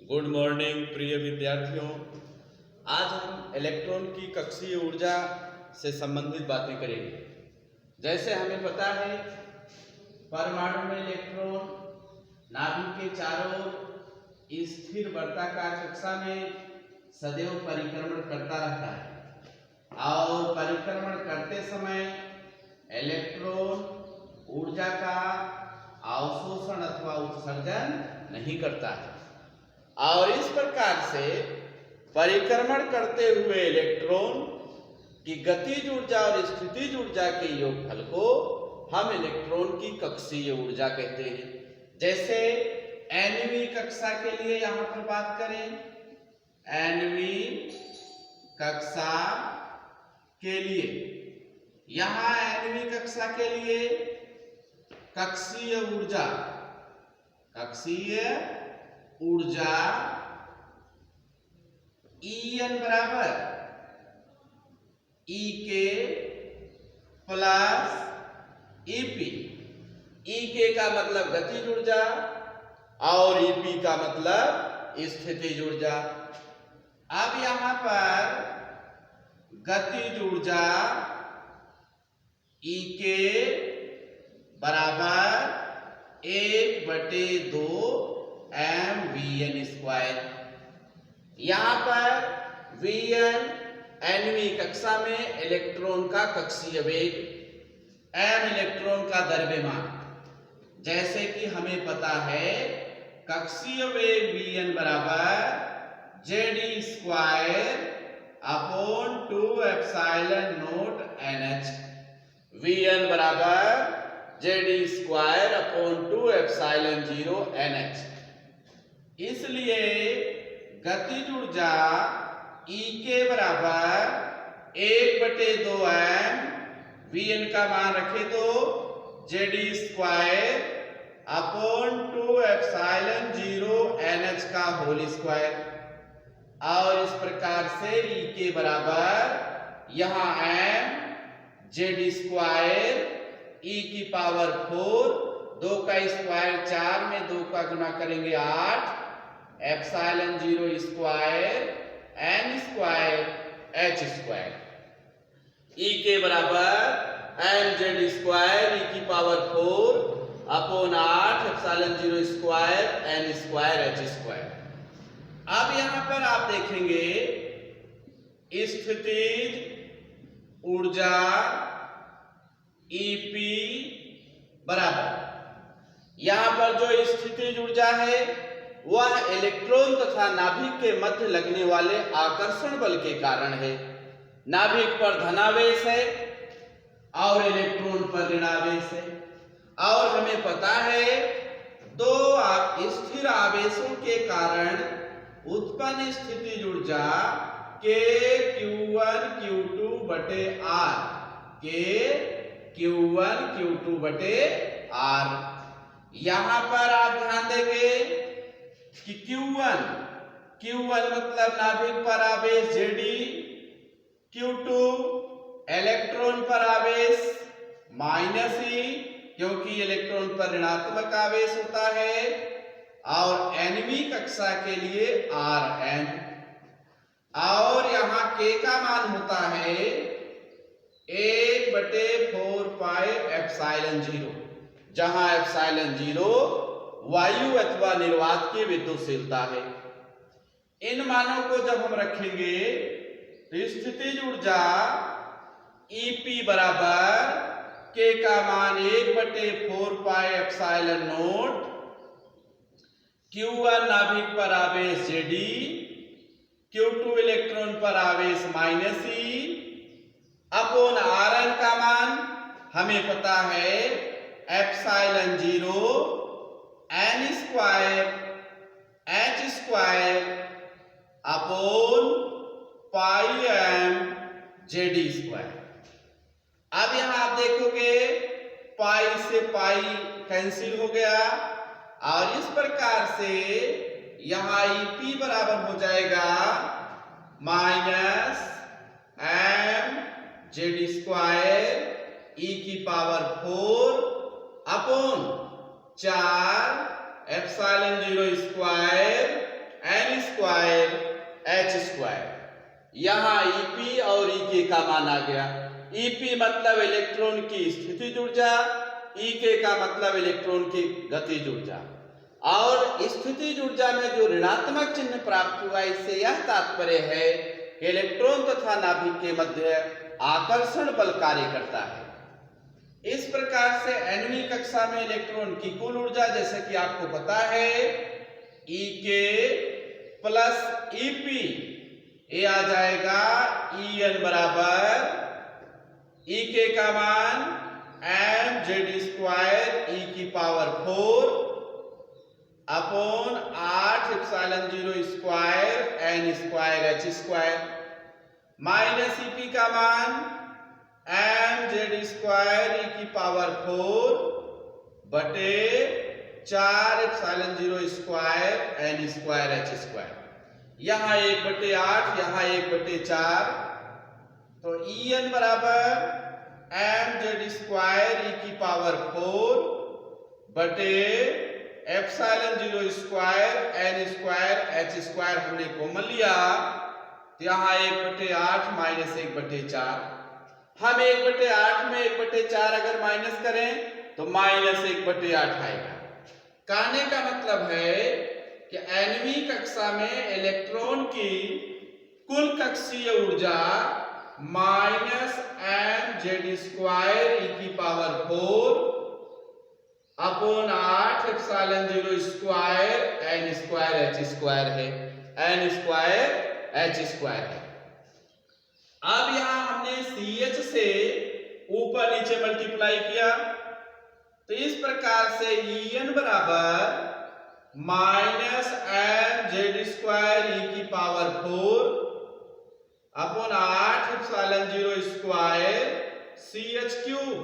Good morning प्रिय विद्यार्थियों। आज हम इलेक्ट्रॉन की कक्षीय ऊर्जा से संबंधित बातें करेंगे। जैसे हमें पता है परमाणु में इलेक्ट्रॉन नाभिक के चारों ओर स्थिर वर्ताकार कक्षा में सदैव परिक्रमण करता रहता है और परिक्रमण करते समय इलेक्ट्रॉन ऊर्जा का अवशोषण अथवा उत्सर्जन नहीं करता है और इस प्रकार से परिक्रमण करते हुए इलेक्ट्रॉन की गतिज ऊर्जा और स्थितिज ऊर्जा के योगफल को हम इलेक्ट्रॉन की कक्षीय ऊर्जा कहते हैं। जैसे nवीं कक्षा के लिए यहां पर बात करें, nवीं कक्षा के लिए यहां nवीं कक्षा के लिए कक्षीय ऊर्जा En बराबर Ek प्लस Ep। Ek का मतलब गतिज ऊर्जा और Ep का मतलब स्थितिज ऊर्जा। अब यहां पर गतिज ऊर्जा Ek बराबर 1/2 mvn²। यहां पर Vn nवीं कक्षा में इलेक्ट्रॉन का कक्षीय वेग, m इलेक्ट्रॉन का द्रव्यमान। जैसे कि हमें पता है कक्षीय वेग Vn बराबर Ze²/2 nh। Vn बराबर Ze²/2 nh। इसलिए गतिज ऊर्जा Ek बराबर 1/2 m, Vn का मान रखे तो Ze²/2 nh का होल स्क्वायर। और इस प्रकार से Ek बराबर यहां m Z² e⁴, 2 का स्क्वायर 4 में 2 का गुना करेंगे 8, ε0² n² Ek बराबर mz² e⁴/8 ε0² n² अब यहां पर आप देखेंगे स्थितिज ऊर्जा Ep बराबर, यहां पर जो स्थितिज ऊर्जा है वह इलेक्ट्रॉन तथा नाभिक के मध्य लगने वाले आकर्षण बल के कारण है। नाभिक पर धनावेश है और इलेक्ट्रॉन पर ऋणावेश है। और हमें पता है दो स्थिर आवेशों के कारण उत्पन्न स्थितिज ऊर्जा के Q1 Q2/R के Q1 Q2/R। यहां पर आप ध्यान देंगे कि Q1 मतलब नाभिक पर आवेश Zd, Q2 इलेक्ट्रॉन पर आवेश -e क्योंकि इलेक्ट्रॉन पर ऋणात्मक आवेश होता है, और nवीं कक्षा के लिए Rn। और यहां k का मान होता है 1/4πε0, जहां ε0 वायु अथवा निर्वात की विद्युतशीलता है। इन मानों को जब हम रखेंगे तो स्थितिज ऊर्जा Ep बराबर k का मान 1/4πε0, Q1 नाभिक पर आवेश Zd, Q2 इलेक्ट्रॉन पर आवेश -e अपॉन Rn का मान हमें पता है ε0 n² h² upon πm Zd²। अब यहां आप देखोगे पाई से पाई कैंसिल हो गया और इस प्रकार से यहां Ep बराबर हो जाएगा -mZ² e⁴ upon 4 ε0² h square. यहाँ Ep और Ek का मान आ गया। Ep मतलब इलेक्ट्रॉन की स्थितिज ऊर्जा, Ek का मतलब इलेक्ट्रॉन की गतिज ऊर्जा। और स्थितिज ऊर्जा में जो ऋणात्मक चिन्ह प्राप्त हुआ, इससे यह तात्पर्य है कि इलेक्ट्रॉन तथा नाभिक के मध्य आकर्षण बल कार्य करता है। इस प्रकार से nवीं कक्षा में इलेक्ट्रॉन की कुल ऊर्जा, जैसे कि आपको पता है, Ek प्लस Ep, ये आ जाएगा En बराबर Ek का मान mz स्क्वायर e की power 4 upon 8 epsilon 0 square n square h square, minus Ep का मान mz स्क्वायर e की पावर 4 बटे 4 epsilon 0 square n square h square. यहाँ 1/8, यहाँ 1/4, तो En बराबर mz स्क्वायर e की पावर 4 बटे epsilon 0 square n square h square हमने कॉमन लिया, तो यहाँ 1/8 माइनस 1/4। हम 1/8 में 1/4 अगर माइनस करें तो माइनस 1/8 आएगा। कहने का मतलब है कि nवीं कक्षा में इलेक्ट्रॉन की कुल कक्षीय ऊर्जा माइनस mz स्क्वायर e की power 4 upon 8 epsilon 0 square n square h square है, n स्क्वायर h स्क्वायर है। अब यहां हमने CH से ऊपर नीचे मल्टीप्लाई किया, तो इस प्रकार से En बराबर माइनस mz स्क्वायर e की power 4 upon 8 epsilon 0 square CH cube,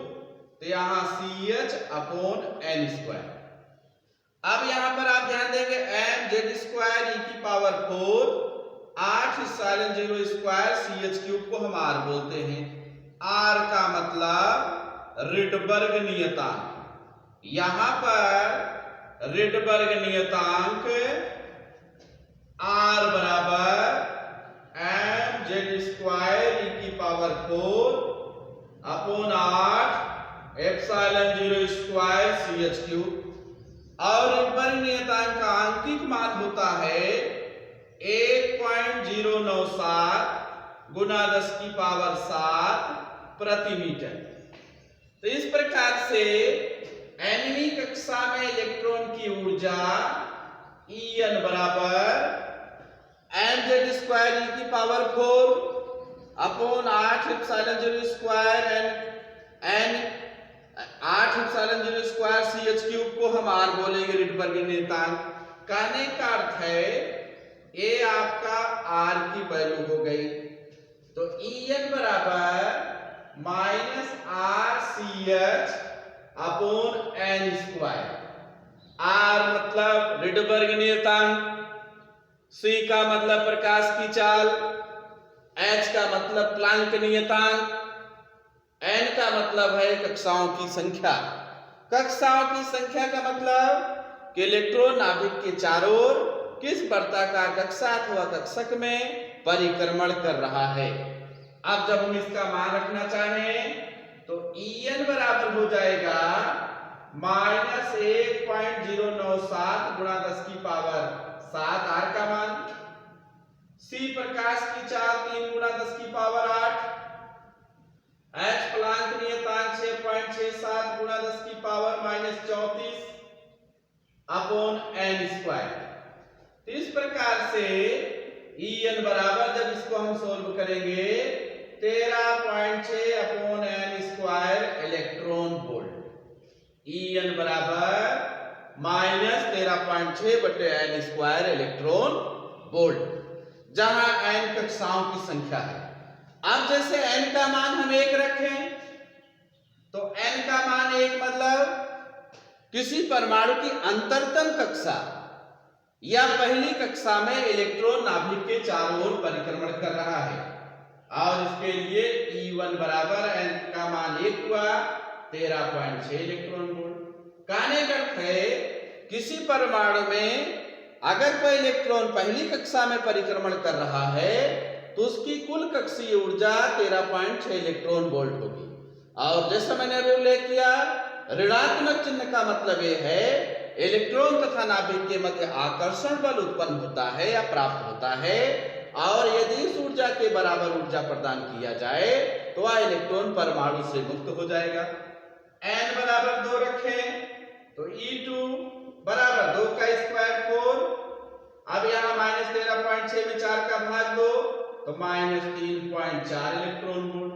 तो यहाँ CH अपॉन n स्क्वायर। अब यहाँ पर आप ध्यान देंगे mz स्क्वायर e की power 4 8 epsilon 0 square CH cube को हम r बोलते हैं। r का मतलब रिडबर्ग नियतांक। यहाँ पर रिडबर्ग नियतांक r बराबर mz स्क्वायर e की power 4 upon 8 epsilon 0 square CH cube, और रिडबर्ग नियतांक का आंकिक मान होता है 1.097 गुना 10 की पावर 7 प्रति मीटर। तो इस प्रकार से nवीं कक्षा में इलेक्ट्रॉन की ऊर्जा En बराबर mz स्क्वायर e की power 4 upon 8 epsilon 0 square n 8 epsilon 0 square CH cube को हम r बोलेंगे रिडबर्ग नियतांक। कहने का अर्थ है ये आपका r की वैल्यू हो गई, तो En बराबर minus RCH upon n square. r मतलब रिडबर्ग नियतांक, C का मतलब प्रकाश की चाल, H का मतलब प्लांक नियतांक, n का मतलब है कक्षाओं की संख्या। कक्षाओं की संख्या का मतलब कि इलेक्ट्रॉन नाभिक के चारों ओर किस वर्ताकार कक्षा अथवा कक्षक में परिक्रमण कर रहा है। अब जब हम इसका मान रखना चाहें तो En बराबर हो जाएगा माइनस 1.097 गुणा 10 की पावर 7 r का मान, C प्रकाश की चाल 3 गुणा 10 की पावर 8, H प्लांक नियतांक 6.67 गुणा 10 की power minus 34 upon n square. तो इस प्रकार से En बराबर, जब इसको हम सोल्व करेंगे, 13.6 upon n square electron volt. En बराबर माइनस 13.6 बटे n स्क्वायर इलेक्ट्रॉन वोल्ट, जहां n कक्षाओं की संख्या है। अब जैसे n का मान हम 1 रखें तो n का मान 1 मतलब किसी परमाणु की अंतरतम कक्षा या पहली कक्षा में इलेक्ट्रॉन नाभिक के चारों ओर परिक्रमण कर रहा है, और इसके लिए E1 बराबर n का मान 1 हुआ 13.6 इलेक्ट्रॉन वोल्ट। कहने का अर्थ है किसी परमाणु में अगर कोई इलेक्ट्रॉन पहली कक्षा में परिक्रमण कर रहा है तो उसकी कुल कक्षीय ऊर्जा 13.6 इलेक्ट्रॉन वोल्ट होगी। और जैसा मैंने अभी उल्लेख किया, ऋणात्मक चिन्ह का मतलब यह है इलेक्ट्रॉन तथा नाभिक के मध्य आकर्षण बल उत्पन्न होता है या प्राप्त होता है, और यदि इस ऊर्जा के बराबर ऊर्जा प्रदान किया जाए तो वह इलेक्ट्रॉन परमाणु से मुक्त हो जाएगा। n बराबर 2 रखें तो E2 बराबर 2 का स्क्वायर 4। अब यहाँ -13.6 में 4 का भाग दो तो -3.4 इलेक्ट्रॉन वोल्ट।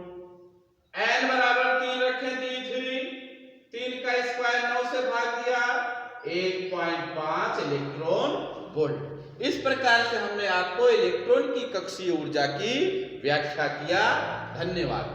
n बराबर 3 रखें तो E3 3 का स्क्वायर 9 से भाग दिया 1.5 इलेक्ट्रॉन वोल्ट। इस प्रकार से हमने आपको इलेक्ट्रॉन की कक्षीय ऊर्जा की व्याख्या किया। धन्यवाद।